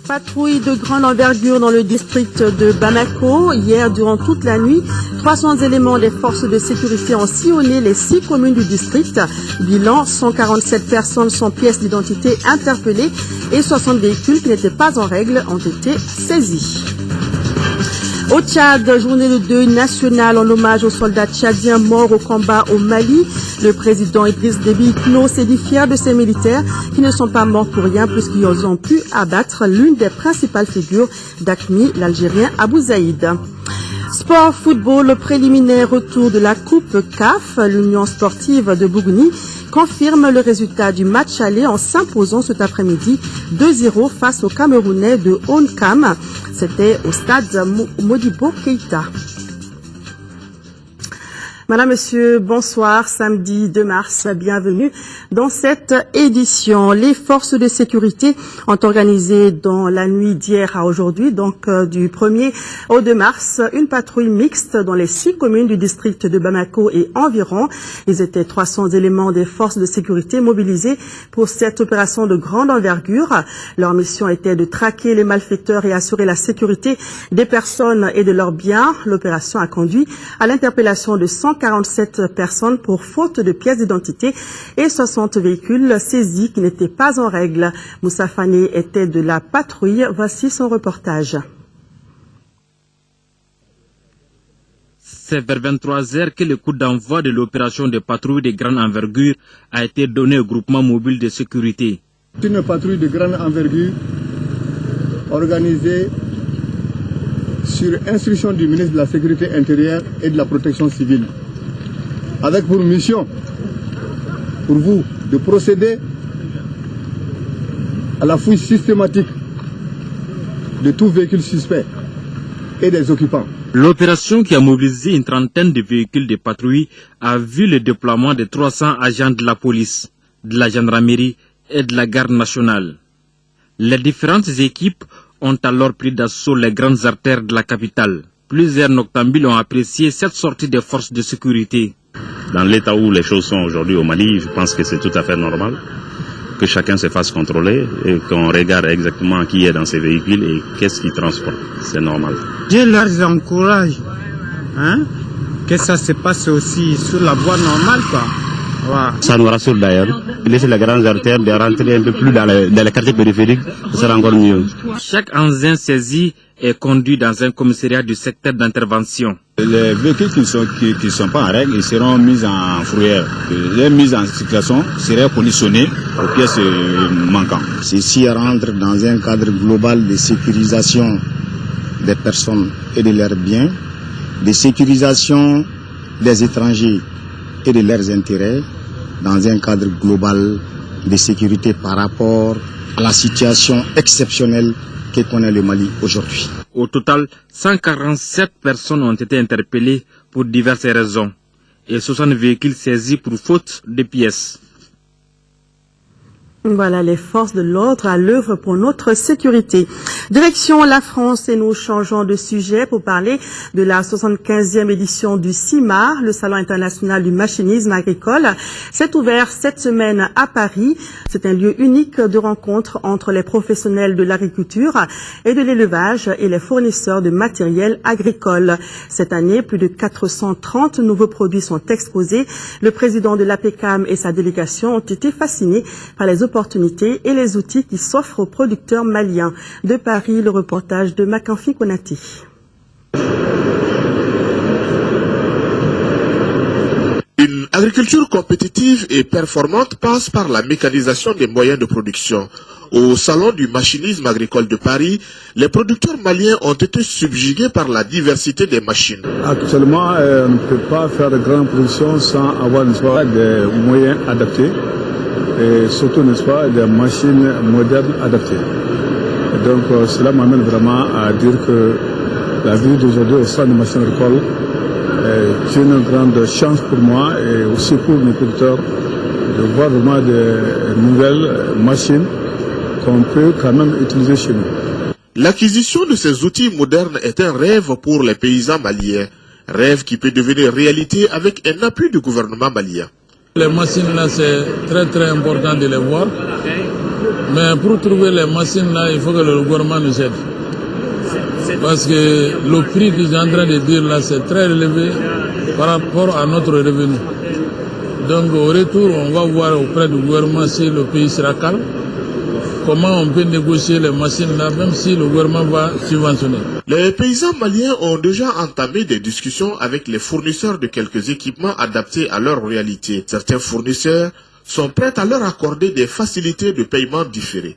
Patrouille de grande envergure dans le district de Bamako. Hier, durant toute la nuit, 300 éléments des forces de sécurité ont sillonné les 6 communes du district. Bilan, 147 personnes sans pièces d'identité interpellées et 60 véhicules qui n'étaient pas en règle ont été saisis. Au Tchad, journée de deuil nationale en hommage aux soldats tchadiens morts au combat au Mali. Le président Idriss Déby Itno s'est dit fier de ces militaires qui ne sont pas morts pour rien puisqu'ils ont pu abattre l'une des principales figures d'AQMI, l'Algérien Abou Zaïd. Sport, football, le préliminaire retour de la Coupe CAF. L'Union sportive de Bougouni confirme le résultat du match aller en s'imposant cet après-midi 2-0 face aux Camerounais de Honkam. C'était au stade Modibo Keïta. Madame, Monsieur, bonsoir. Samedi 2 mars, bienvenue dans cette édition. Les forces de sécurité ont organisé dans la nuit d'hier à aujourd'hui, donc du 1er au 2 mars, une patrouille mixte dans les 6 communes du district de Bamako et environ. Ils étaient 300 éléments des forces de sécurité mobilisés pour cette opération de grande envergure. Leur mission était de traquer les malfaiteurs et assurer la sécurité des personnes et de leurs biens. L'opération a conduit à l'interpellation de 147 personnes pour faute de pièces d'identité et 60 véhicules saisis qui n'étaient pas en règle. Moussa Fané était de la patrouille. Voici son reportage. C'est vers 23h que le coup d'envoi de l'opération de patrouille de grande envergure a été donné au groupement mobile de sécurité. Une patrouille de grande envergure organisée sur instruction du ministre de la Sécurité intérieure et de la Protection civile, avec pour mission, pour vous, de procéder à la fouille systématique de tout véhicule suspect et des occupants. L'opération qui a mobilisé une trentaine de véhicules de patrouille a vu le déploiement de 300 agents de la police, de la gendarmerie et de la garde nationale. Les différentes équipes ont alors pris d'assaut les grandes artères de la capitale. Plusieurs noctambules ont apprécié cette sortie des forces de sécurité. Dans l'état où les choses sont aujourd'hui au Mali, je pense que c'est tout à fait normal que chacun se fasse contrôler et qu'on regarde exactement qui est dans ces véhicules et qu'est-ce qu'ils transportent. C'est normal. Je leur encourage que ça se passe aussi sur la voie normale, quoi. Voilà. Ça nous rassure d'ailleurs. Laisser les grandes artères de rentrer un peu plus dans les quartiers périphériques, ce sera encore mieux. Chaque engin saisi est conduit dans un commissariat du secteur d'intervention. Les véhicules qui ne sont pas en règle, ils seront mis en fourrière. Les mises en circulation seraient conditionnées aux pièces manquantes. Ceci rentre dans un cadre global de sécurisation des personnes et de leurs biens, de sécurisation des étrangers et de leurs intérêts, dans un cadre global de sécurité par rapport à la situation exceptionnelle que connaît le Mali aujourd'hui. Au total, 147 personnes ont été interpellées pour diverses raisons et 60 véhicules saisis pour faute de pièces. Voilà les forces de l'ordre à l'œuvre pour notre sécurité. Direction la France et nous changeons de sujet pour parler de la 75e édition du CIMAR, le Salon international du machinisme agricole. C'est ouvert cette semaine à Paris. C'est un lieu unique de rencontre entre les professionnels de l'agriculture et de l'élevage et les fournisseurs de matériel agricole. Cette année, plus de 430 nouveaux produits sont exposés. Le président de l'APECAM et sa délégation ont été fascinés par les opportunités et les outils qui s'offrent aux producteurs maliens. De Paris, le reportage de Makanfi Konati. Une agriculture compétitive et performante passe par la mécanisation des moyens de production. Au salon du machinisme agricole de Paris, les producteurs maliens ont été subjugués par la diversité des machines. Actuellement, on ne peut pas faire de grandes productions sans avoir des moyens adaptés. Et surtout, n'est-ce pas, des machines modernes adaptées. Et donc, cela m'amène vraiment à dire que la vie d'aujourd'hui au sein de machines agricoles est une grande chance pour moi et aussi pour mes producteurs de voir vraiment des nouvelles machines qu'on peut quand même utiliser chez nous. L'acquisition de ces outils modernes est un rêve pour les paysans maliens. Rêve qui peut devenir réalité avec un appui du gouvernement malien. Les machines là, c'est très important de les voir Mais pour trouver les machines là, il faut que le gouvernement nous aide. Parce que le prix qu'ils sont en train de dire là, c'est très élevé par rapport à notre revenu. Donc au retour, on va voir auprès du gouvernement si le pays sera calme. Comment on peut négocier les machines là, même si le gouvernement va subventionner. Les paysans maliens ont déjà entamé des discussions avec les fournisseurs de quelques équipements adaptés à leur réalité. Certains fournisseurs sont prêts à leur accorder des facilités de paiement différées.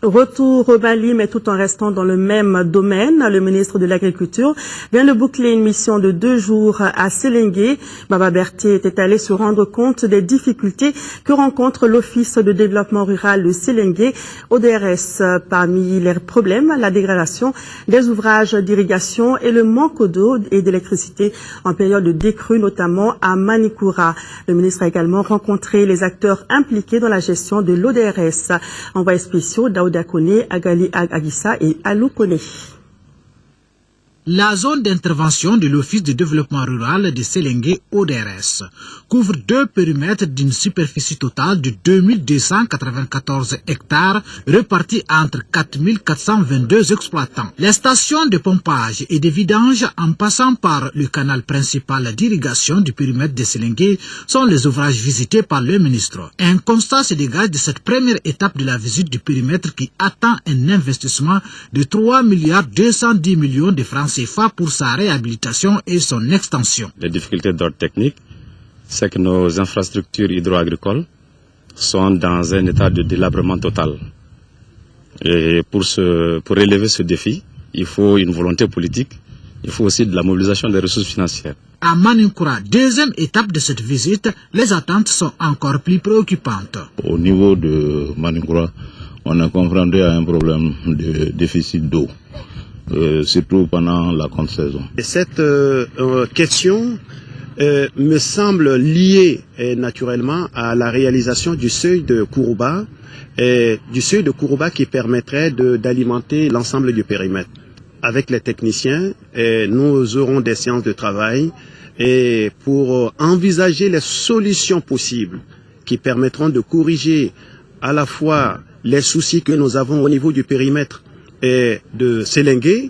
Retour au Mali, mais tout en restant dans le même domaine, le ministre de l'Agriculture vient de boucler une mission de 2 jours à Séléngué. Baba Berthié était allé se rendre compte des difficultés que rencontre l'Office de développement rural de Séléngué, ODRS. Parmi les problèmes, la dégradation des ouvrages d'irrigation et le manque d'eau et d'électricité en période de décrue, notamment à Manikoura. Le ministre a également rencontré les acteurs impliqués dans la gestion de l'ODRS. Envoyés spéciaux Daouda Kone, Agali Agissa et Alou Kone. La zone d'intervention de l'Office de développement rural de Séléngué ODRS couvre 2 périmètres d'une superficie totale de 2294 hectares répartis entre 4422 exploitants. Les stations de pompage et de vidange en passant par le canal principal d'irrigation du périmètre de Séléngué sont les ouvrages visités par le ministre. Un constat se dégage de cette première étape de la visite du périmètre qui attend un investissement de 3,210 milliards de francs CFA pour sa réhabilitation et son extension. Les difficultés d'ordre technique, c'est que nos infrastructures hydro-agricoles sont dans un état de délabrement total. Et pour relever ce défi, il faut une volonté politique, il faut aussi de la mobilisation des ressources financières. À Manikoura, deuxième étape de cette visite, les attentes sont encore plus préoccupantes. Au niveau de Manikoura, on est confronté à un problème de déficit d'eau. Surtout pendant la contre-saison. Cette question me semble liée naturellement à la réalisation du seuil de Kourouba, qui permettrait d'alimenter l'ensemble du périmètre. Avec les techniciens, nous aurons des séances de travail et pour envisager les solutions possibles qui permettront de corriger à la fois les soucis que nous avons au niveau du périmètre et de Séléngué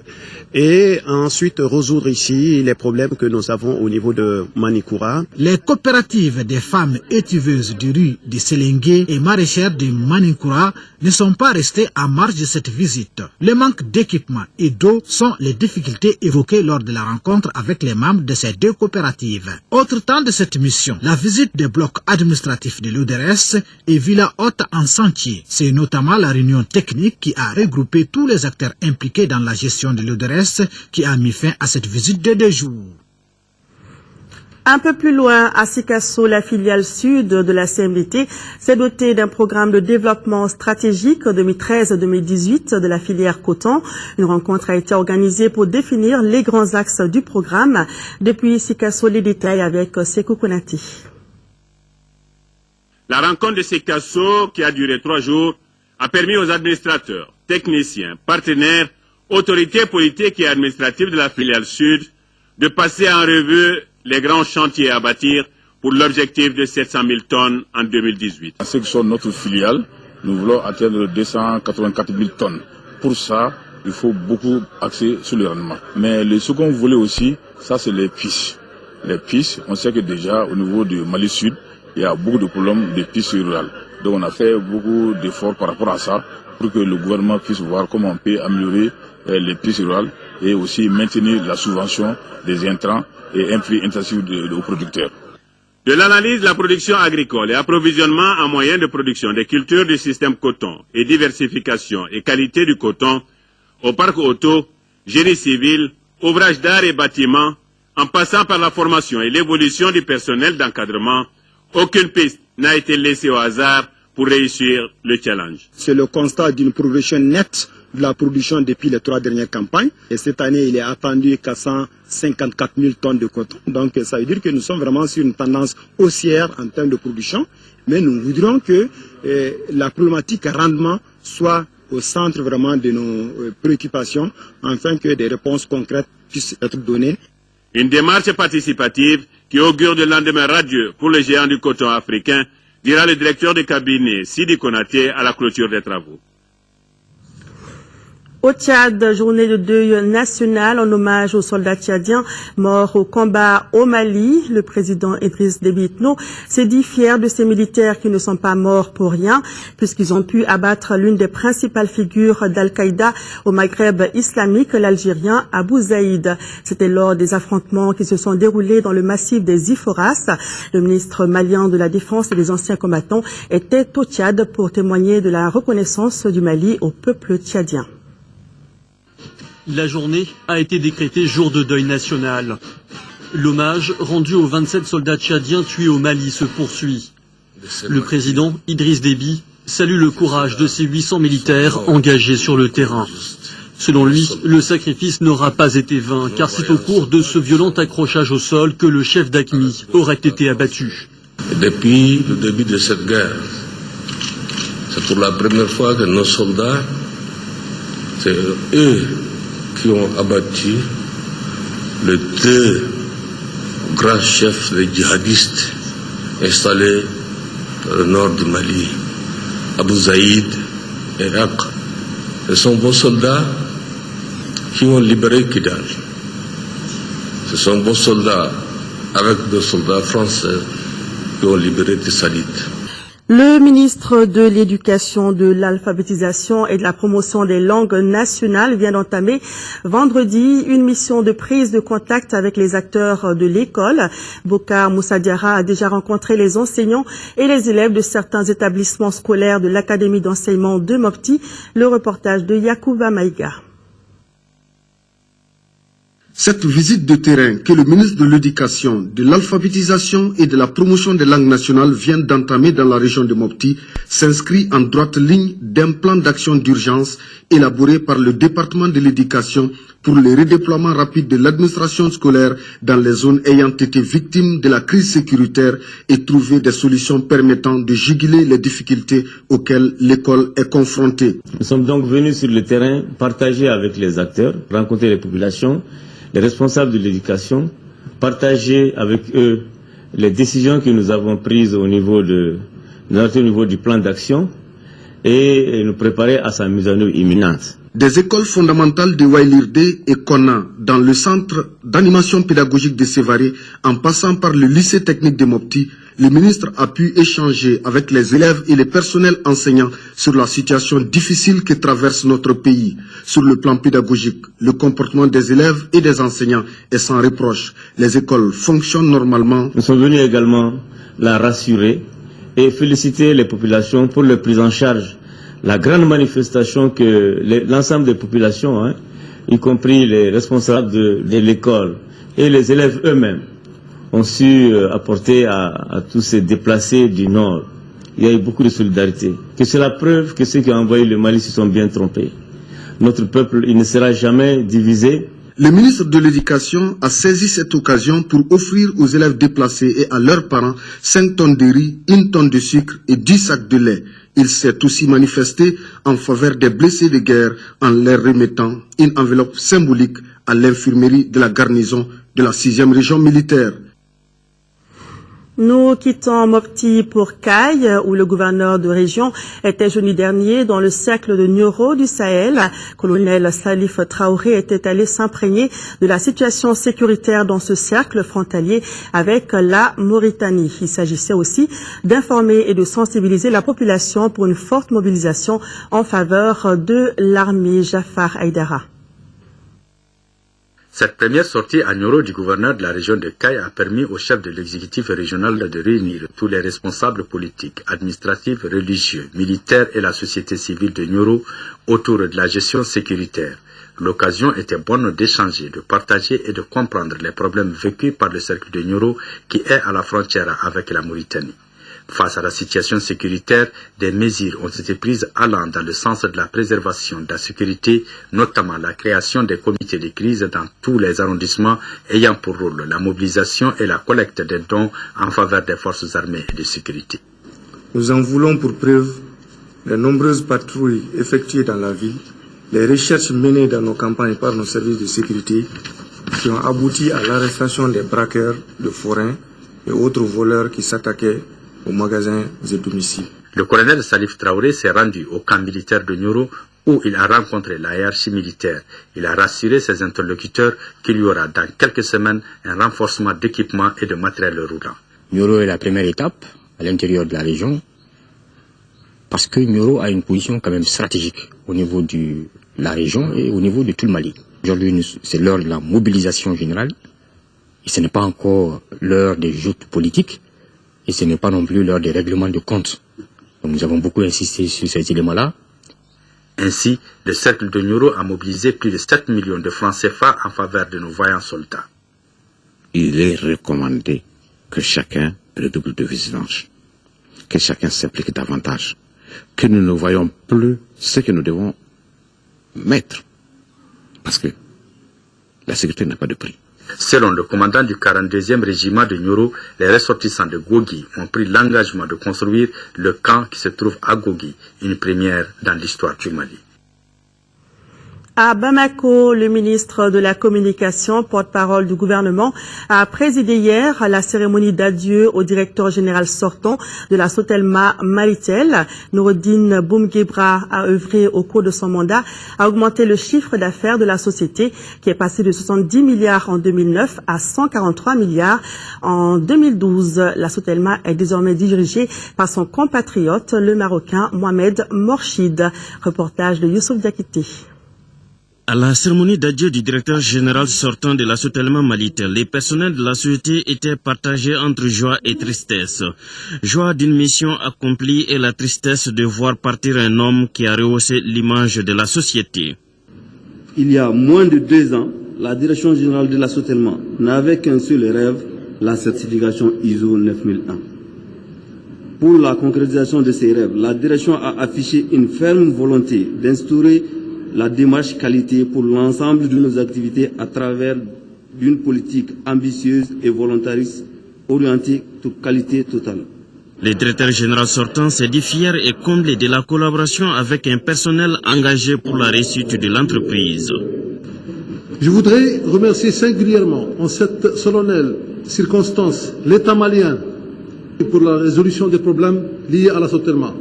et ensuite résoudre ici les problèmes que nous avons au niveau de Manikoura. Les coopératives des femmes étiveuses du riz de Séléngué et maraîchères de Manikoura ne sont pas restées en marge de cette visite. Le manque d'équipement et d'eau sont les difficultés évoquées lors de la rencontre avec les membres de ces 2 coopératives. Autre temps de cette mission, la visite des blocs administratifs de l'ODRS et Villa Haute en sentier. C'est notamment la réunion technique qui a regroupé tous les acteurs impliqués dans la gestion de l'ODRS qui a mis fin à cette visite de 2 jours. Un peu plus loin, à Sikasso, la filiale sud de la CMDT s'est dotée d'un programme de développement stratégique 2013-2018 de la filière coton. Une rencontre a été organisée pour définir les grands axes du programme. Depuis Sikasso, les détails avec Sekou Konati. La rencontre de Sikasso, qui a duré 3 jours, a permis aux administrateurs, techniciens, partenaires, autorités politiques et administratives de la filiale sud de passer en revue les grands chantiers à bâtir pour l'objectif de 700 000 tonnes en 2018. En ce qui sont notre filiale, nous voulons atteindre 284 000 tonnes. Pour ça, il faut beaucoup axer sur le rendement. Mais le second volet aussi, ça c'est les pistes. Les pistes, on sait que déjà au niveau du Mali Sud, il y a beaucoup de problèmes de pistes rurales. Donc on a fait beaucoup d'efforts par rapport à ça pour que le gouvernement puisse voir comment on peut améliorer les pistes rurales et aussi maintenir la subvention des intrants et un prix intensif aux producteurs. De l'analyse de la production agricole et approvisionnement en moyens de production des cultures du système coton et diversification et qualité du coton, au parc auto, génie civil, ouvrages d'art et bâtiments, en passant par la formation et l'évolution du personnel d'encadrement, aucune piste n'a été laissée au hasard pour réussir le challenge. C'est le constat d'une progression nette de la production depuis les 3 dernières campagnes. Et cette année, il est attendu 454 000 tonnes de coton. Donc ça veut dire que nous sommes vraiment sur une tendance haussière en termes de production. Mais nous voudrions que la problématique rendement soit au centre vraiment de nos préoccupations, afin que des réponses concrètes puissent être données. Une démarche participative qui augure de lendemain radieux pour les géants du coton africain, dira le directeur de cabinet Sidi Konaté à la clôture des travaux. Au Tchad, journée de deuil national en hommage aux soldats tchadiens morts au combat au Mali. Le président Idriss Déby Itno s'est dit fier de ces militaires qui ne sont pas morts pour rien, puisqu'ils ont pu abattre l'une des principales figures d'Al-Qaïda au Maghreb islamique, l'Algérien Abou Zaïd. C'était lors des affrontements qui se sont déroulés dans le massif des Iforas. Le ministre malien de la Défense et des anciens combattants était au Tchad pour témoigner de la reconnaissance du Mali au peuple tchadien. La journée a été décrétée jour de deuil national. L'hommage rendu aux 27 soldats tchadiens tués au Mali se poursuit. Le président Idriss Déby salue le courage de ces 800 militaires engagés sur le terrain. Selon lui, le sacrifice n'aura pas été vain, car c'est au cours de ce violent accrochage au sol que le chef d'AQMI aurait été abattu. Depuis le début de cette guerre, c'est pour la première fois que nos soldats, c'est eux qui ont abattu les deux grands chefs des djihadistes installés dans le nord du Mali, Abou Zaïd et Ak. Ce sont vos soldats qui ont libéré Kidal. Ce sont vos soldats, avec des soldats français, qui ont libéré Tissalit. Le ministre de l'Éducation, de l'Alphabétisation et de la Promotion des langues nationales vient d'entamer vendredi une mission de prise de contact avec les acteurs de l'école. Bokar Moussa Diarra a déjà rencontré les enseignants et les élèves de certains établissements scolaires de l'Académie d'enseignement de Mopti. Le reportage de Yacouba Maïga. Cette visite de terrain que le ministre de l'Éducation, de l'Alphabétisation et de la Promotion des langues nationales vient d'entamer dans la région de Mopti s'inscrit en droite ligne d'un plan d'action d'urgence élaboré par le département de l'Éducation pour le redéploiement rapide de l'administration scolaire dans les zones ayant été victimes de la crise sécuritaire et trouver des solutions permettant de juguler les difficultés auxquelles l'école est confrontée. Nous sommes donc venus sur le terrain partager avec les acteurs, rencontrer les populations, les responsables de l'éducation, partager avec eux les décisions que nous avons prises au niveau du plan d'action et nous préparer à sa mise en œuvre imminente. Des écoles fondamentales de Wailirde et Kona, dans le centre d'animation pédagogique de Sévaré, en passant par le lycée technique de Mopti, le ministre a pu échanger avec les élèves et les personnels enseignants sur la situation difficile que traverse notre pays. Sur le plan pédagogique, le comportement des élèves et des enseignants est sans reproche. Les écoles fonctionnent normalement. Nous sommes venus également la rassurer et féliciter les populations pour leur prise en charge. La grande manifestation que l'ensemble des populations, y compris les responsables de l'école et les élèves eux-mêmes, ont su apporter à tous ces déplacés du Nord. Il y a eu beaucoup de solidarité. Que c'est la preuve que ceux qui ont envoyé le Mali se sont bien trompés. Notre peuple, il ne sera jamais divisé. Le ministre de l'Éducation a saisi cette occasion pour offrir aux élèves déplacés et à leurs parents 5 tonnes de riz, 1 tonne de sucre et 10 sacs de lait. Il s'est aussi manifesté en faveur des blessés de guerre en leur remettant une enveloppe symbolique à l'infirmerie de la garnison de la 6e région militaire. Nous quittons Mopti pour Caille, où le gouverneur de région était jeudi dernier dans le cercle de Nioro du Sahel. Colonel Salif Traoré était allé s'imprégner de la situation sécuritaire dans ce cercle frontalier avec la Mauritanie. Il s'agissait aussi d'informer et de sensibiliser la population pour une forte mobilisation en faveur de l'armée. Jafar Haïdara. Cette première sortie à Nioro du gouverneur de la région de Caille a permis au chef de l'exécutif régional de réunir tous les responsables politiques, administratifs, religieux, militaires et la société civile de Nioro autour de la gestion sécuritaire. L'occasion était bonne d'échanger, de partager et de comprendre les problèmes vécus par le cercle de Nioro qui est à la frontière avec la Mauritanie. Face à la situation sécuritaire, des mesures ont été prises allant dans le sens de la préservation de la sécurité, notamment la création des comités de crise dans tous les arrondissements ayant pour rôle la mobilisation et la collecte des dons en faveur des forces armées et de sécurité. Nous en voulons pour preuve les nombreuses patrouilles effectuées dans la ville, les recherches menées dans nos campagnes par nos services de sécurité qui ont abouti à l'arrestation des braqueurs de forains et autres voleurs qui s'attaquaient aux magasins et domiciles. Le colonel Salif Traoré s'est rendu au camp militaire de Nioro où il a rencontré la hiérarchie militaire. Il a rassuré ses interlocuteurs qu'il y aura dans quelques semaines un renforcement d'équipement et de matériel roulant. Nioro est la première étape à l'intérieur de la région parce que Nioro a une position quand même stratégique au niveau de la région et au niveau de tout le Mali. Aujourd'hui, c'est l'heure de la mobilisation générale et ce n'est pas encore l'heure des joutes politiques et ce n'est pas non plus l'heure des règlements de comptes. Donc nous avons beaucoup insisté sur ces éléments-là. Ainsi, le cercle de Nioro a mobilisé plus de 7 millions de francs CFA en faveur de nos vaillants soldats. Il est recommandé que chacun redouble de vigilance, que chacun s'implique davantage, que nous ne voyons plus ce que nous devons mettre, parce que la sécurité n'a pas de prix. Selon le commandant du 42e régiment de Nioro, les ressortissants de Gogi ont pris l'engagement de construire le camp qui se trouve à Gogi, une première dans l'histoire du Mali. À Bamako, le ministre de la Communication, porte-parole du gouvernement, a présidé hier la cérémonie d'adieu au directeur général sortant de la Sotelma Malitel. Noureddine Boumguebra a œuvré au cours de son mandat à augmenter le chiffre d'affaires de la société qui est passé de 70 milliards en 2009 à 143 milliards en 2012. La Sotelma est désormais dirigée par son compatriote, le Marocain Mohamed Morchid. Reportage de Youssouf Diakité. À la cérémonie d'adieu du directeur général sortant de la Sotelma Malitel, les personnels de la société étaient partagés entre joie et tristesse. Joie d'une mission accomplie et la tristesse de voir partir un homme qui a rehaussé l'image de la société. Il y a moins de 2 ans, la direction générale de la Sotelma n'avait qu'un seul rêve, la certification ISO 9001. Pour la concrétisation de ces rêves, la direction a affiché une ferme volonté d'instaurer la démarche qualité pour l'ensemble de nos activités à travers d'une politique ambitieuse et volontariste orientée sur qualité totale. Le directeur général sortant s'est dit fier et comblé de la collaboration avec un personnel engagé pour la réussite de l'entreprise. Je voudrais remercier singulièrement en cette solennelle circonstance l'État malien pour la résolution des problèmes liés à la Sotelma,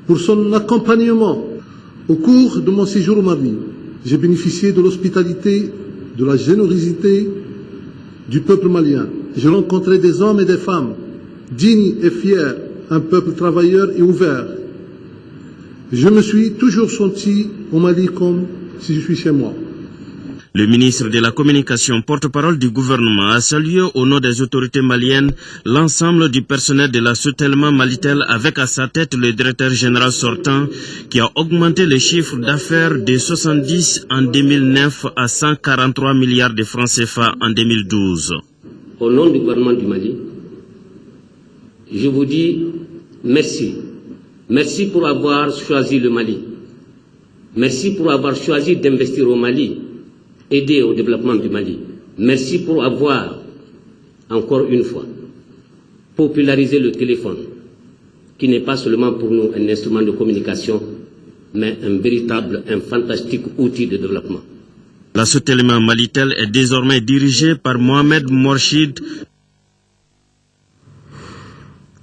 pour son accompagnement. Au cours de mon séjour au Mali, j'ai bénéficié de l'hospitalité, de la générosité du peuple malien. J'ai rencontré des hommes et des femmes dignes et fiers, un peuple travailleur et ouvert. Je me suis toujours senti au Mali comme si je suis chez moi. Le ministre de la Communication, porte-parole du gouvernement, a salué au nom des autorités maliennes l'ensemble du personnel de la Sotelma Malitel avec à sa tête le directeur général sortant qui a augmenté le chiffre d'affaires de 70 en 2009 à 143 milliards de francs CFA en 2012. Au nom du gouvernement du Mali, je vous dis merci. Merci pour avoir choisi le Mali. Merci pour avoir choisi d'investir au Mali, aider au développement du Mali. Merci pour avoir, encore une fois, popularisé le téléphone, qui n'est pas seulement pour nous un instrument de communication, mais un fantastique outil de développement. La Sotelma Malitel est désormais dirigée par Mohamed Morchid.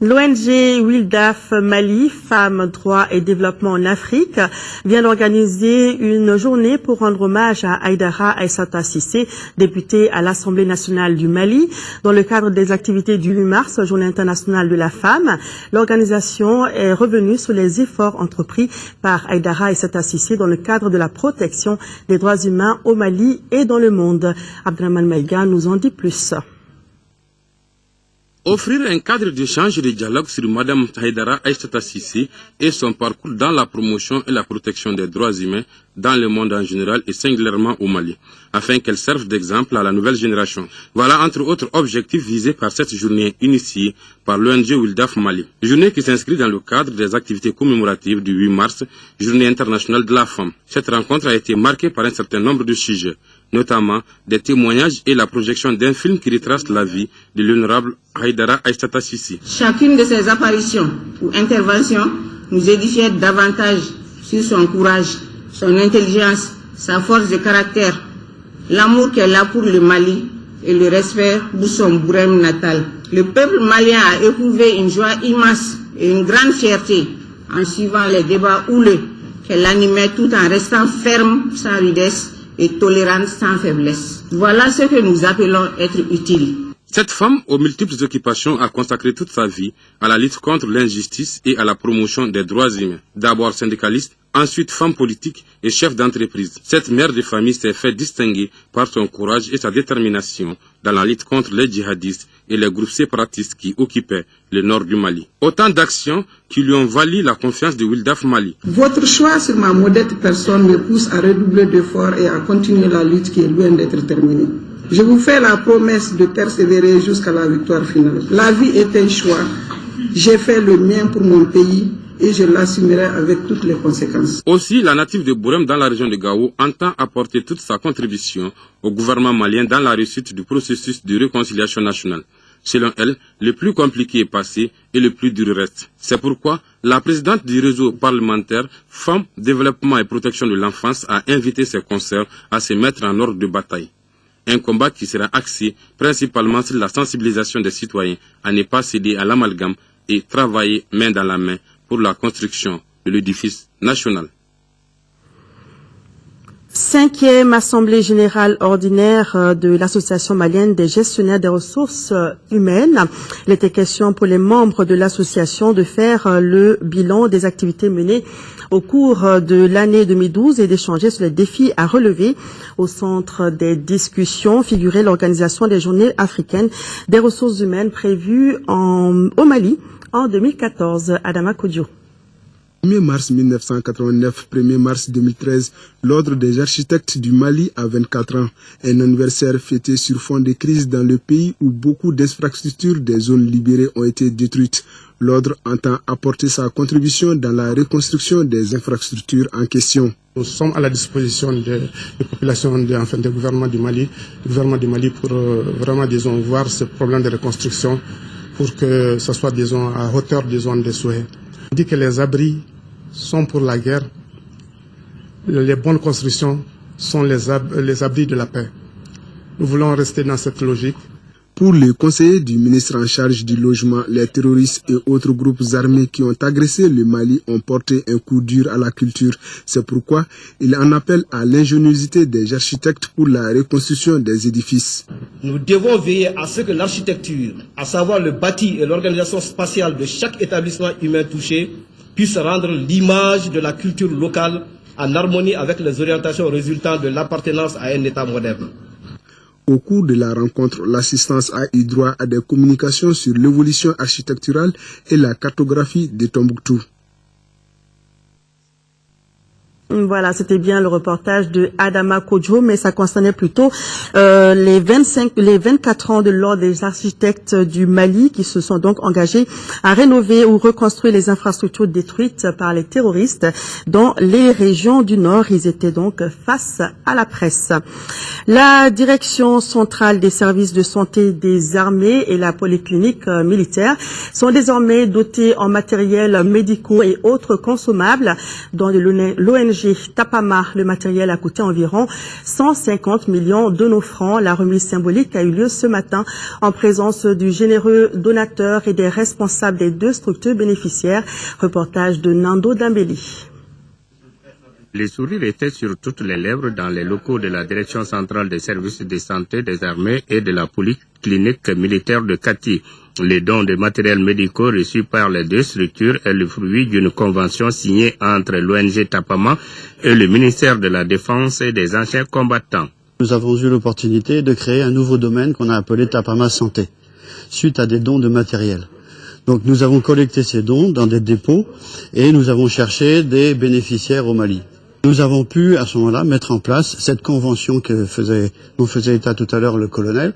L'ONG Wildaf Mali, Femmes, Droits et Développement en Afrique, vient d'organiser une journée pour rendre hommage à Aïdara Aïssata Cissé, députée à l'Assemblée nationale du Mali. Dans le cadre des activités du 8 mars, Journée internationale de la femme, l'organisation est revenue sur les efforts entrepris par Aïdara Aïssata Cissé dans le cadre de la protection des droits humains au Mali et dans le monde. Abdelrahman Maïga nous en dit plus. Offrir un cadre d'échange et de dialogue sur Mme Aïdara Aïssata Cissé et son parcours dans la promotion et la protection des droits humains dans le monde en général et singulièrement au Mali, afin qu'elle serve d'exemple à la nouvelle génération. Voilà entre autres objectifs visés par cette journée initiée par l'ONG Wildaf Mali. Journée qui s'inscrit dans le cadre des activités commémoratives du 8 mars, Journée internationale de la femme. Cette rencontre a été marquée par un certain nombre de sujets, notamment des témoignages et la projection d'un film qui retrace la vie de l'honorable Aïdara Aïssata Cissé. Chacune de ses apparitions ou interventions nous édifiait davantage sur son courage, son intelligence, sa force de caractère, l'amour qu'elle a pour le Mali et le respect pour son bourem natal. Le peuple malien a éprouvé une joie immense et une grande fierté en suivant les débats houleux qu'elle animait tout en restant ferme, sans rudesse et tolérante, sans faiblesse. Voilà ce que nous appelons être utile. Cette femme, aux multiples occupations, a consacré toute sa vie à la lutte contre l'injustice et à la promotion des droits humains. D'abord syndicaliste, ensuite femme politique et chef d'entreprise. Cette mère de famille s'est fait distinguer par son courage et sa détermination dans la lutte contre les djihadistes et les groupes séparatistes qui occupaient le nord du Mali. Autant d'actions qui lui ont valu la confiance de Wildaf Mali. Votre choix sur ma modeste personne me pousse à redoubler d'efforts et à continuer la lutte qui est loin d'être terminée. Je vous fais la promesse de persévérer jusqu'à la victoire finale. La vie est un choix. J'ai fait le mien pour mon pays et je l'assumerai avec toutes les conséquences. Aussi, la native de Bourem dans la région de Gao entend apporter toute sa contribution au gouvernement malien dans la réussite du processus de réconciliation nationale. Selon elle, le plus compliqué est passé et le plus dur reste. C'est pourquoi la présidente du réseau parlementaire Femmes, Développement et Protection de l'Enfance a invité ses consoeurs à se mettre en ordre de bataille. Un combat qui sera axé principalement sur la sensibilisation des citoyens à ne pas céder à l'amalgame et travailler main dans la main pour la construction de l'édifice national. 5e Assemblée générale ordinaire de l'Association malienne des gestionnaires des ressources humaines. Il était question pour les membres de l'association de faire le bilan des activités menées au cours de l'année 2012 et d'échanger sur les défis à relever. Au centre des discussions figurait l'organisation des journées africaines des ressources humaines prévues au Mali en 2014. Adama Kodjo. 1er mars 1989, 1er mars 2013, l'Ordre des architectes du Mali a 24 ans. Un anniversaire fêté sur fond de crise dans le pays où beaucoup d'infrastructures des zones libérées ont été détruites. L'Ordre entend apporter sa contribution dans la reconstruction des infrastructures en question. Nous sommes à la disposition des populations, du gouvernement du Mali pour vraiment, voir ce problème de reconstruction pour que ce soit, à hauteur, des souhaits. On dit que les abris sont pour la guerre, les bonnes constructions sont les abris de la paix. Nous voulons rester dans cette logique. Pour les conseillers du ministre en charge du logement, les terroristes et autres groupes armés qui ont agressé le Mali ont porté un coup dur à la culture. C'est pourquoi il en appelle à l'ingéniosité des architectes pour la reconstruction des édifices. Nous devons veiller à ce que l'architecture, à savoir le bâti et l'organisation spatiale de chaque établissement humain touché, puisse rendre l'image de la culture locale en harmonie avec les orientations résultant de l'appartenance à un État moderne. Au cours de la rencontre, l'assistance a eu droit à des communications sur l'évolution architecturale et la cartographie de Tombouctou. Voilà, c'était bien le reportage de Adama Kodjo, mais ça concernait plutôt les 24 ans de l'Ordre des architectes du Mali qui se sont donc engagés à rénover ou reconstruire les infrastructures détruites par les terroristes dans les régions du Nord. Ils étaient donc face à la presse. La direction centrale des services de santé des armées et la polyclinique militaire sont désormais dotés en matériel médicaux et autres consommables dont l'ONG Tapama. Le matériel a coûté environ 150 millions de nos francs. La remise symbolique a eu lieu ce matin en présence du généreux donateur et des responsables des 2 structures bénéficiaires. Reportage de Nando Dambeli. Les sourires étaient sur toutes les lèvres dans les locaux de la Direction centrale des services de santé des armées et de la polyclinique militaire de Kati. Les dons de matériel médicaux reçus par les 2 structures est le fruit d'une convention signée entre l'ONG Tapama et le ministère de la Défense et des anciens combattants. Nous avons eu l'opportunité de créer un nouveau domaine qu'on a appelé Tapama Santé, suite à des dons de matériel. Donc nous avons collecté ces dons dans des dépôts et nous avons cherché des bénéficiaires au Mali. Nous avons pu à ce moment-là mettre en place cette convention dont faisait état tout à l'heure le colonel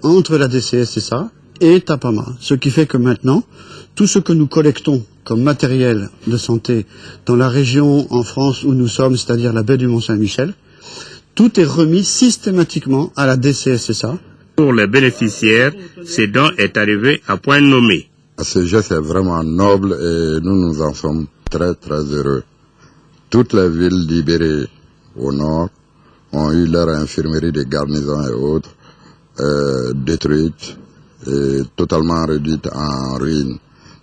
entre la DCSSA et Tapama. Ce qui fait que maintenant, tout ce que nous collectons comme matériel de santé dans la région en France où nous sommes, c'est-à-dire la baie du Mont-Saint-Michel, tout est remis systématiquement à la DCSSA. Pour les bénéficiaires, ce don est arrivé à point nommé. Ce geste est vraiment noble et nous en sommes très très heureux. Toutes les villes libérées au nord ont eu leur infirmerie de garnison et autres. détruites et totalement réduites en ruines.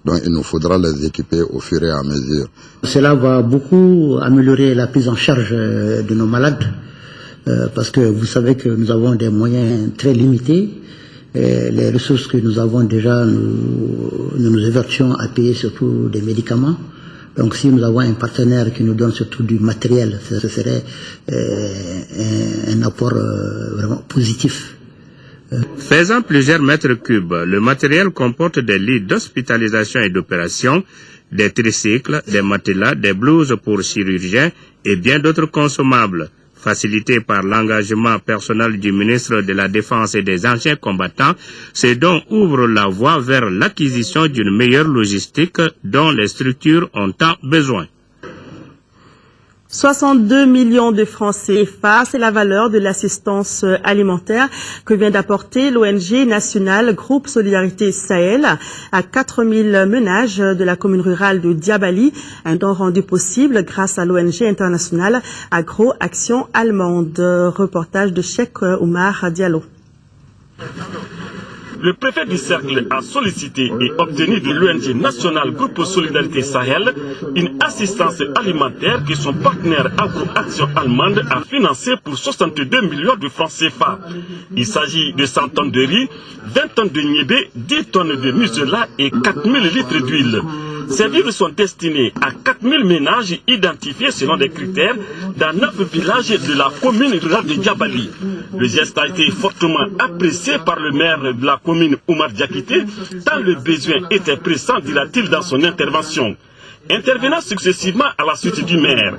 Donc il nous faudra les équiper au fur et à mesure. Cela va beaucoup améliorer la prise en charge de nos malades, parce que vous savez que nous avons des moyens très limités. Les ressources que nous avons déjà, nous nous évertuons à payer surtout des médicaments. Donc si nous avons un partenaire qui nous donne surtout du matériel, ce serait un apport vraiment positif. Faisant plusieurs mètres cubes, le matériel comporte des lits d'hospitalisation et d'opération, des tricycles, des matelas, des blouses pour chirurgiens et bien d'autres consommables. Facilité par l'engagement personnel du ministre de la Défense et des anciens combattants, ces dons ouvrent la voie vers l'acquisition d'une meilleure logistique dont les structures ont tant besoin. 62 millions de francs CFA, c'est la valeur de l'assistance alimentaire que vient d'apporter l'ONG nationale Groupe Solidarité Sahel à 4000 ménages de la commune rurale de Diabali, un don rendu possible grâce à l'ONG internationale Agro Action Allemande. Reportage de Cheikh Oumar Diallo. Le préfet du cercle a sollicité et obtenu de l'ONG nationale Groupe Solidarité Sahel une assistance alimentaire que son partenaire Agro-Action Allemande a financée pour 62 millions de francs CFA. Il s'agit de 100 tonnes de riz, 20 tonnes de niébé, 10 tonnes de musela et 4000 litres d'huile. Ces vivres sont destinés à 4000 ménages identifiés selon des critères dans 9 villages de la commune rurale de Diabali. Le geste a été fortement apprécié par le maire de la commune Oumar Diakité, tant le besoin était pressant, dira-t-il dans son intervention. Intervenant successivement à la suite du maire,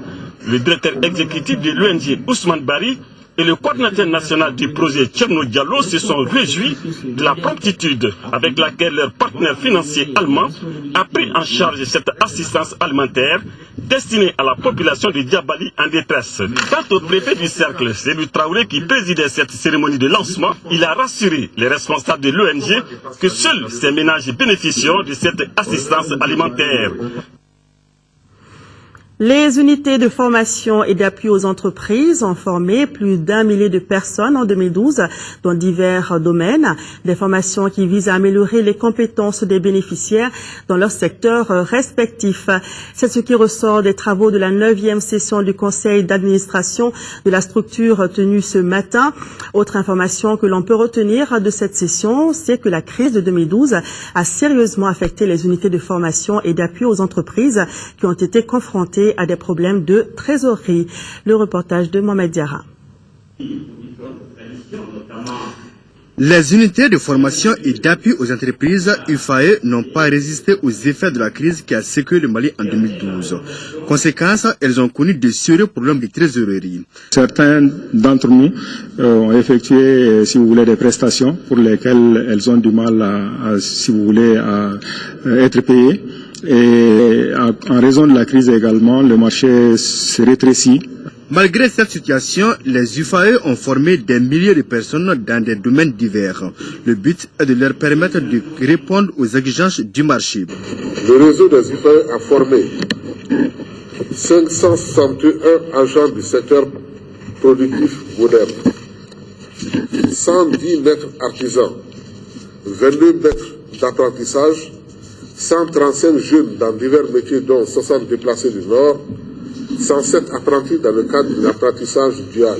le directeur exécutif de l'ONG Ousmane Bari et le coordinateur national du projet Tcherno Diallo se sont réjouis de la promptitude avec laquelle leur partenaire financier allemand a pris en charge cette assistance alimentaire destinée à la population de Diabali en détresse. Quant au préfet du cercle, Célou Traoré, qui présidait cette cérémonie de lancement, il a rassuré les responsables de l'ONG que seuls ces ménages bénéficieront de cette assistance alimentaire. Les unités de formation et d'appui aux entreprises ont formé plus d'1 millier de personnes en 2012 dans divers domaines. Des formations qui visent à améliorer les compétences des bénéficiaires dans leurs secteurs respectifs. C'est ce qui ressort des travaux de la 9e session du conseil d'administration de la structure tenue ce matin. Autre information que l'on peut retenir de cette session, c'est que la crise de 2012 a sérieusement affecté les unités de formation et d'appui aux entreprises qui ont été confrontées à des problèmes de trésorerie. Le reportage de Mohamed Diarra. Les unités de formation et d'appui aux entreprises UFAE n'ont pas résisté aux effets de la crise qui a secoué le Mali en 2012. Conséquence, elles ont connu de sérieux problèmes de trésorerie. Certains d'entre nous ont effectué, si vous voulez, des prestations pour lesquelles elles ont du mal si vous voulez, à être payées. Et en raison de la crise également, le marché se rétrécit. Malgré cette situation, les UFAE ont formé des milliers de personnes dans des domaines divers. Le but est de leur permettre de répondre aux exigences du marché. Le réseau des UFAE a formé 561 agents du secteur productif moderne, 110 maîtres artisans, 22 maîtres d'apprentissage, 135 jeunes dans divers métiers dont 60 déplacés du Nord, 107 apprentis dans le cadre de l'apprentissage dual.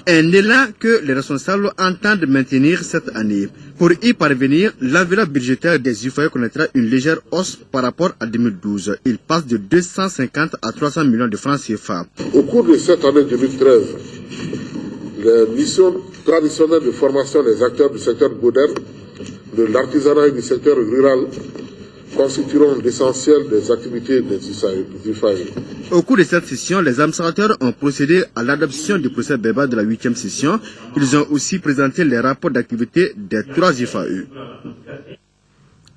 Un élan que les responsables entendent maintenir cette année. Pour y parvenir, l'enveloppe budgétaire des UFAE connaîtra une légère hausse par rapport à 2012. Il passe de 250 à 300 millions de francs CFA. Au cours de cette année 2013, les missions traditionnelles de formation des acteurs du secteur moderne, de l'artisanat et du secteur rural constitueront l'essentiel des activités des UFAE. Au cours de cette session, les administrateurs ont procédé à l'adoption du procès verbal de la 8e session. Ils ont aussi présenté les rapports d'activité des 3 UFAE.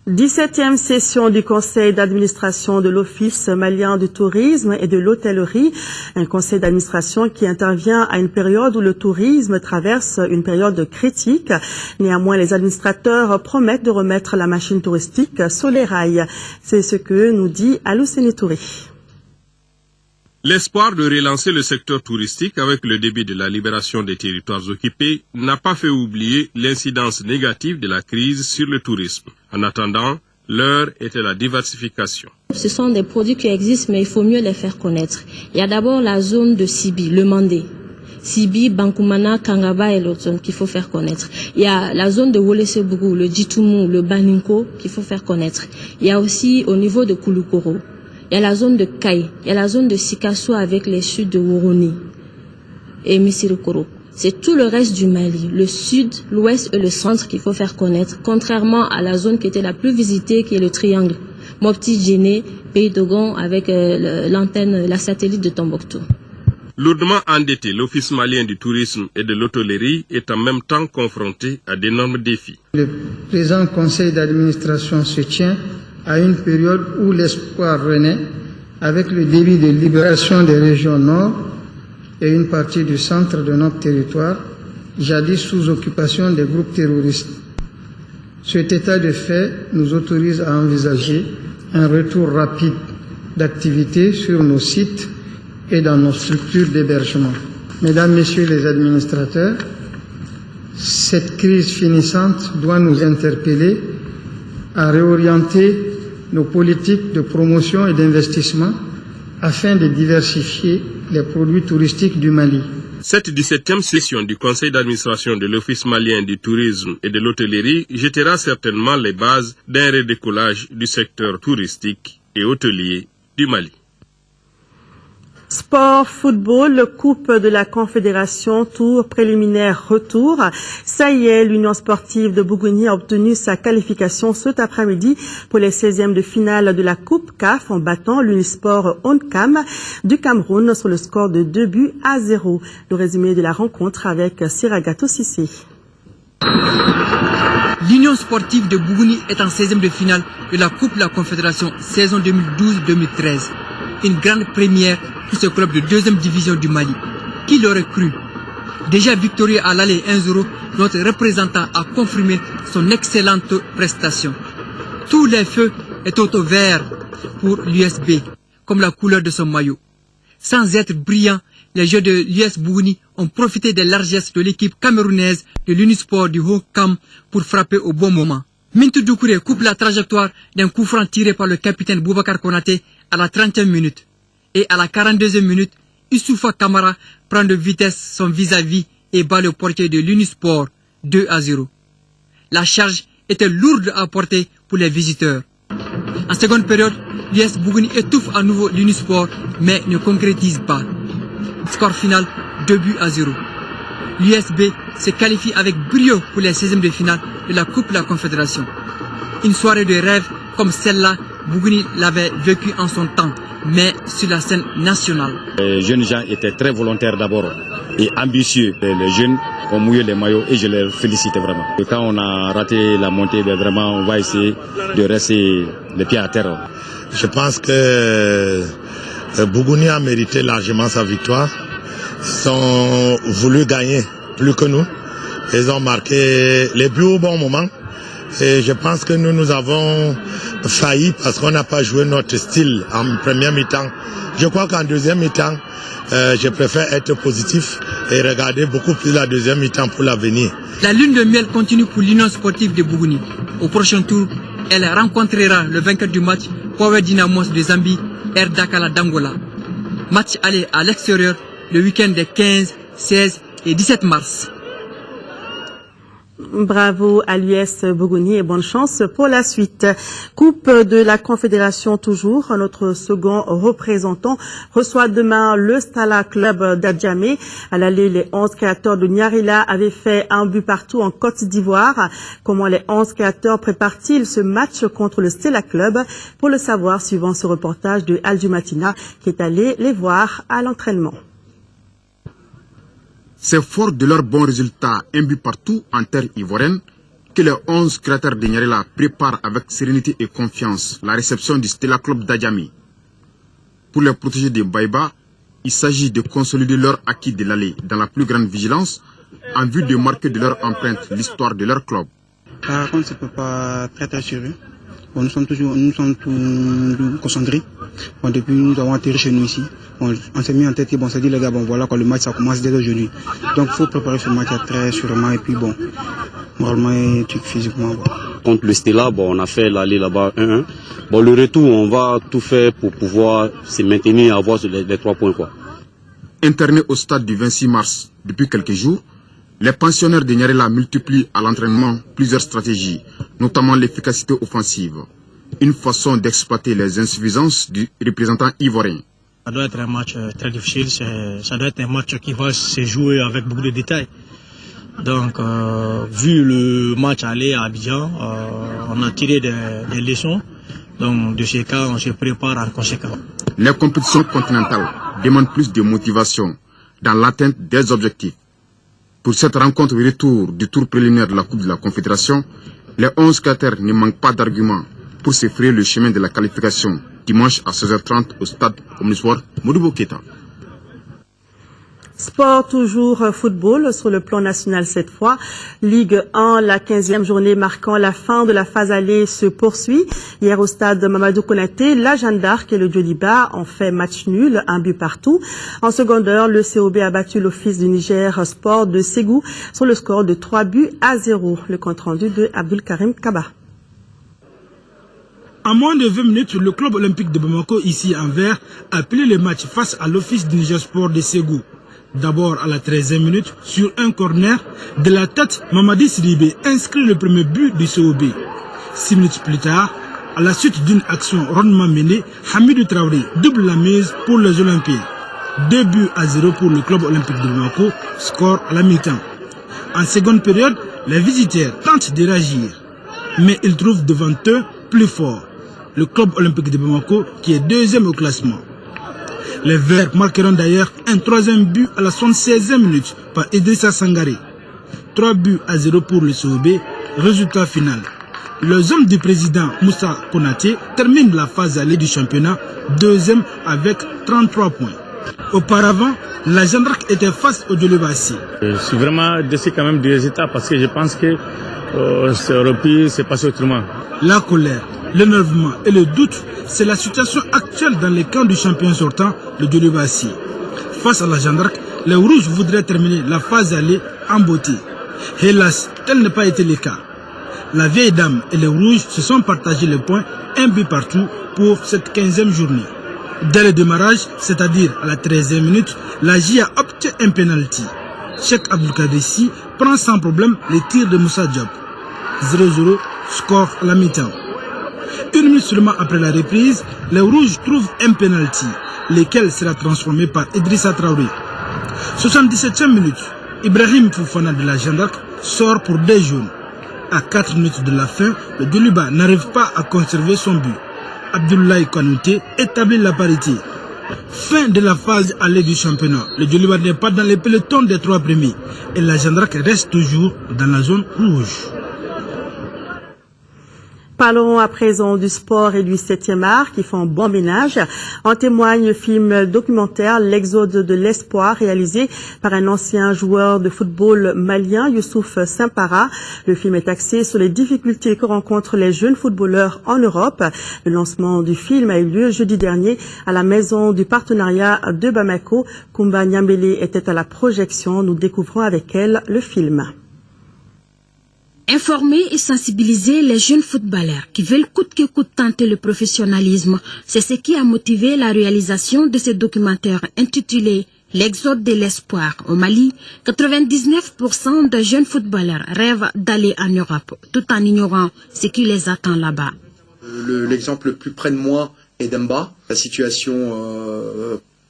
17e session du conseil d'administration de l'Office malien du tourisme et de l'hôtellerie, un conseil d'administration qui intervient à une période où le tourisme traverse une période critique. Néanmoins, les administrateurs promettent de remettre la machine touristique sur les rails. C'est ce que nous dit Alousseni Touré. L'espoir de relancer le secteur touristique avec le début de la libération des territoires occupés n'a pas fait oublier l'incidence négative de la crise sur le tourisme. En attendant, l'heure était la diversification. Ce sont des produits qui existent, mais il faut mieux les faire connaître. Il y a d'abord la zone de Sibi, le Mandé. Sibi, Bankoumana, Kangaba et l'autre zone qu'il faut faire connaître. Il y a la zone de Wolesebougou, le Djitoumou, le Baninko qu'il faut faire connaître. Il y a aussi au niveau de Kouloukoro. Il y a la zone de Kaye, il y a la zone de Sikasso avec les sud de Woroni et Missirikoro. C'est tout le reste du Mali, le sud, l'ouest et le centre qu'il faut faire connaître, contrairement à la zone qui était la plus visitée, qui est le triangle. Mopti, Djéné, Pays Dogon avec l'antenne, la satellite de Tombouctou. Lourdement endetté, l'Office malien du tourisme et de l'hôtellerie est en même temps confronté à d'énormes défis. Le présent conseil d'administration se tient à une période où l'espoir renaît avec le début de libération des régions nord et une partie du centre de notre territoire, jadis sous occupation des groupes terroristes. Cet état de fait nous autorise à envisager un retour rapide d'activité sur nos sites et dans nos structures d'hébergement. Mesdames, Messieurs les administrateurs, cette crise finissante doit nous interpeller à réorienter nos politiques de promotion et d'investissement afin de diversifier les produits touristiques du Mali. Cette 17e session du conseil d'administration de l'Office malien du tourisme et de l'hôtellerie jettera certainement les bases d'un redécollage du secteur touristique et hôtelier du Mali. Sport, football, Coupe de la Confédération, tour préliminaire, retour. Ça y est, l'Union sportive de Bougouni a obtenu sa qualification cet après-midi pour les 16e de finale de la Coupe CAF en battant l'Unisport Oncam du Cameroun sur le score de 2-0. Le résumé de la rencontre avec Siragato Sissé. L'Union sportive de Bougouni est en 16e de finale de la Coupe de la Confédération saison 2012-2013. Une grande première pour ce club de 2e division du Mali. Qui l'aurait cru? Déjà victorieux à l'aller 1-0, notre représentant a confirmé son excellente prestation. Tous les feux étaient au vert pour l'USB, comme la couleur de son maillot. Sans être brillants, les joueurs de l'US Bougouni ont profité des largesses de l'équipe camerounaise de l'Unisport du Haut-Cam pour frapper au bon moment. Mintou Doucouré coupe la trajectoire d'un coup franc tiré par le capitaine Boubacar Konaté à la 30e minute. Et à la 42e minute, Issoufa Kamara prend de vitesse son vis-à-vis et bat le portier de l'Unisport 2-0. La charge était lourde à porter pour les visiteurs. En seconde période, l'US Bougouni étouffe à nouveau l'Unisport mais ne concrétise pas. Score final 2-0. L'USB se qualifie avec brio pour les 16e de finale de la Coupe de la Confédération. Une soirée de rêve comme celle-là, Bougouni l'avait vécue en son temps, mais sur la scène nationale. Les jeunes gens étaient très volontaires d'abord et ambitieux. Les jeunes ont mouillé les maillots et je les félicite vraiment. Et quand on a raté la montée, vraiment on va essayer de rester les pieds à terre. Je pense que Bougouni a mérité largement sa victoire. Ils ont voulu gagner plus que nous. Ils ont marqué les buts au bon moment. Et je pense que nous avons failli parce qu'on n'a pas joué notre style en première mi-temps. Je crois qu'en deuxième mi-temps, je préfère être positif et regarder beaucoup plus la deuxième mi-temps pour l'avenir. La lune de miel continue pour l'Union sportive de Bougouni. Au prochain tour, elle rencontrera le vainqueur du match, Power Dynamos de Zambie, Air Dakala d'Angola. Match aller à l'extérieur le week-end des 15, 16 et 17 mars. Bravo à l'US Bougouni et bonne chance pour la suite. Coupe de la Confédération toujours. Notre second représentant reçoit demain le Stala Club d'Adjamé. À l'aller, les 11 créateurs de Nyarila avaient fait un but partout en Côte d'Ivoire. Comment les 11 créateurs préparent-ils ce match contre le Stella Club? Pour le savoir, suivant ce reportage de Aljumatina qui est allé les voir à l'entraînement. C'est fort de leurs bons résultats, un but partout en terre ivoirienne, que les 11 créateurs de Nyarila préparent avec sérénité et confiance la réception du Stella Club d'Adjamé. Pour les protégés de Baïba, il s'agit de consolider leur acquis de l'allée dans la plus grande vigilance en vue de marquer de leur empreinte l'histoire de leur club. Par contre, c'est pas très sérieux. Nous sommes toujours concentrés Bon, depuis nous avons atterri chez nous ici, on s'est mis en tête que bon, c'est dit les gars, bon voilà quand le match ça commence dès aujourd'hui. Donc il faut préparer ce match très sûrement et puis bon, moralement et physiquement. Bon. Contre le Stella, bon, on a fait l'aller là-bas 1-1. Bon, le retour, on va tout faire pour pouvoir se maintenir et avoir les 3 points, quoi. Internés au stade du 26 mars depuis quelques jours, les pensionnaires de Nyarela multiplient à l'entraînement plusieurs stratégies, notamment l'efficacité offensive, une façon d'exploiter les insuffisances du représentant ivoirien. Ça doit être un match très difficile, ça doit être un match qui va se jouer avec beaucoup de détails. Donc, vu le match aller à Abidjan, on a tiré des leçons. Donc, de ces cas, on se prépare en conséquence. Les compétitions continentales demandent plus de motivation dans l'atteinte des objectifs. Pour cette rencontre retour du tour préliminaire de la Coupe de la Confédération, les 11 cratères ne manquent pas d'arguments pour se frayer le chemin de la qualification dimanche à 16h30 au stade omnisport Modibo Keita. Sport, toujours football sur le plan national cette fois. Ligue 1, la 15e journée marquant la fin de la phase aller se poursuit. Hier au stade Mamadou Konaté, la Jeanne d'Arc et le Djoliba ont fait match nul, 1 but partout. En seconde heure, le COB a battu l'Office du Niger Sport de Ségou sur le score de 3-0. Le compte rendu de Abdul Karim Kaba. En moins de 20 minutes, le club olympique de Bamako, ici en vert, a plié le match face à l'Office du Niger Sport de Ségou. D'abord à la 13e minute, sur un corner, de la tête, Mamadi Sidibé inscrit le premier but du COB. 6 minutes plus tard, à la suite d'une action rondement menée, Hamidou Traoré double la mise pour les Olympiens. 2-0 pour le club olympique de Bamako, score à la mi-temps. En seconde période, les visiteurs tentent de réagir, mais ils trouvent devant eux plus fort, le club olympique de Bamako qui est deuxième au classement. Les Verts marqueront d'ailleurs un 3e but à la 76e minute par Idrissa Sangaré. 3-0 pour le COB, résultat final. Les hommes du président Moussa Konaté terminent la phase allée du championnat, deuxième avec 33 points. Auparavant, la Jeanne d'Arc était face au Djolibassi. Je suis vraiment déçu quand même du résultat parce que je pense que ça aurait pu se passer autrement. La colère, l'énervement et le doute, c'est la situation actuelle dans les camps du champion sortant, le Djolibassi. Face à la Jeanne d'Arc, les Rouges voudraient terminer la phase allée en beauté. Hélas, tel n'a pas été le cas. La vieille dame et les Rouges se sont partagés les points, 1 but partout pour cette 15e journée. Dès le démarrage, c'est-à-dire à la 13e minute, la J a opté un penalty. Cheikh Abdul Kadessi prend sans problème les tirs de Moussa Diop. 0-0, score à la mi-temps. 1 minute seulement après la reprise, les Rouges trouvent un penalty, lequel sera transformé par Idrissa Traoré. 77e minute, Ibrahim Foufana de la Jeanne d'Arc sort pour 2 jaunes. À 4 minutes de la fin, le Djoliba n'arrive pas à conserver son but. Abdoulaye Kanouté établit la parité. Fin de la phase allée du championnat. Le Djoliba n'est pas dans les pelotons des 3 premiers et la Jeanne d'Arc reste toujours dans la zone rouge. Parlons à présent du sport et du 7e art qui font bon ménage. En témoigne le film documentaire L'exode de l'espoir réalisé par un ancien joueur de football malien, Youssouf Simpara. Le film est axé sur les difficultés que rencontrent les jeunes footballeurs en Europe. Le lancement du film a eu lieu jeudi dernier à la maison du partenariat de Bamako. Koumba Nyambele était à la projection. Nous découvrons avec elle le film. Informer et sensibiliser les jeunes footballeurs qui veulent coûte que coûte tenter le professionnalisme, c'est ce qui a motivé la réalisation de ce documentaire intitulé L'exode de l'espoir. Au Mali, 99% des jeunes footballeurs rêvent d'aller en Europe, tout en ignorant ce qui les attend là-bas. L'exemple le plus près de moi est Demba. La situation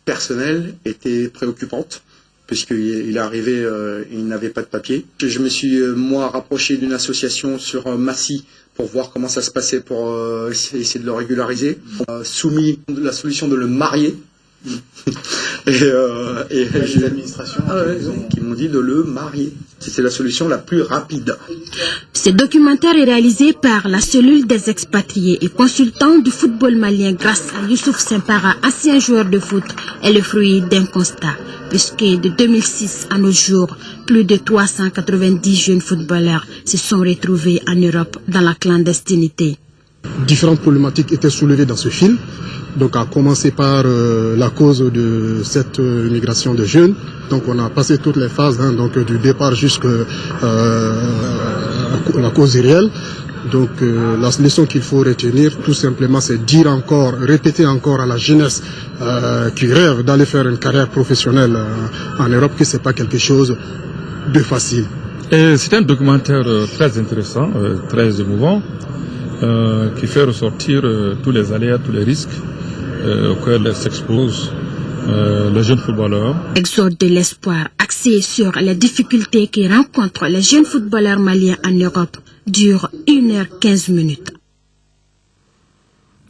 personnelle était préoccupante, puisqu'il est arrivé, il n'avait pas de papier. Je me suis, moi, rapproché d'une association sur Massy pour voir comment ça se passait, pour essayer de le régulariser. On a soumis la solution de le marier. et les administrations qui m'ont dit de le marier. C'était la solution la plus rapide. Ce documentaire est réalisé par la cellule des expatriés et consultants du football malien grâce à Youssouf Simpara, ancien joueur de foot, est le fruit d'un constat. Puisque de 2006 à nos jours, plus de 390 jeunes footballeurs se sont retrouvés en Europe dans la clandestinité. Différentes problématiques étaient soulevées dans ce film, donc à commencer par la cause de cette migration de jeunes. Donc on a passé toutes les phases, donc du départ jusqu'à la cause réelle. Donc la leçon qu'il faut retenir tout simplement, c'est répéter encore à la jeunesse qui rêve d'aller faire une carrière professionnelle en Europe que c'est pas quelque chose de facile. C'est un documentaire très intéressant, très émouvant, qui fait ressortir tous les aléas, tous les risques auxquels s'exposent les jeunes footballeurs. Exode de l'espoir axé sur les difficultés que rencontrent les jeunes footballeurs maliens en Europe dure 1h15.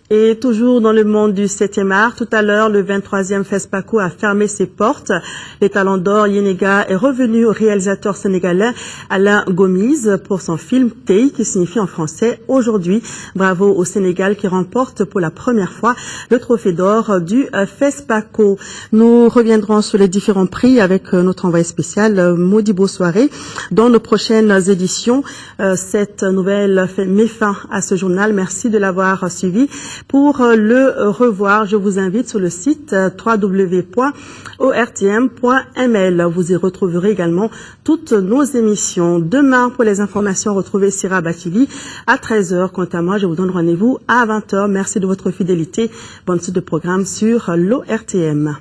Et toujours dans le monde du 7e art, tout à l'heure, le 23e FESPACO a fermé ses portes. Les Talons d'Or Yenega est revenu au réalisateur sénégalais Alain Gomis pour son film Tei, qui signifie en français aujourd'hui. Bravo au Sénégal qui remporte pour la première fois le trophée d'or du FESPACO. Nous reviendrons sur les différents prix avec notre envoyé spécial Modibo Soirée dans nos prochaines éditions. Cette nouvelle met fin à ce journal. Merci de l'avoir suivi. Pour le revoir, je vous invite sur le site www.ortm.ml. Vous y retrouverez également toutes nos émissions. Demain, pour les informations, retrouvez Sira Bachili à 13h. Quant à moi, je vous donne rendez-vous à 20h. Merci de votre fidélité. Bonne suite de programme sur l'ORTM.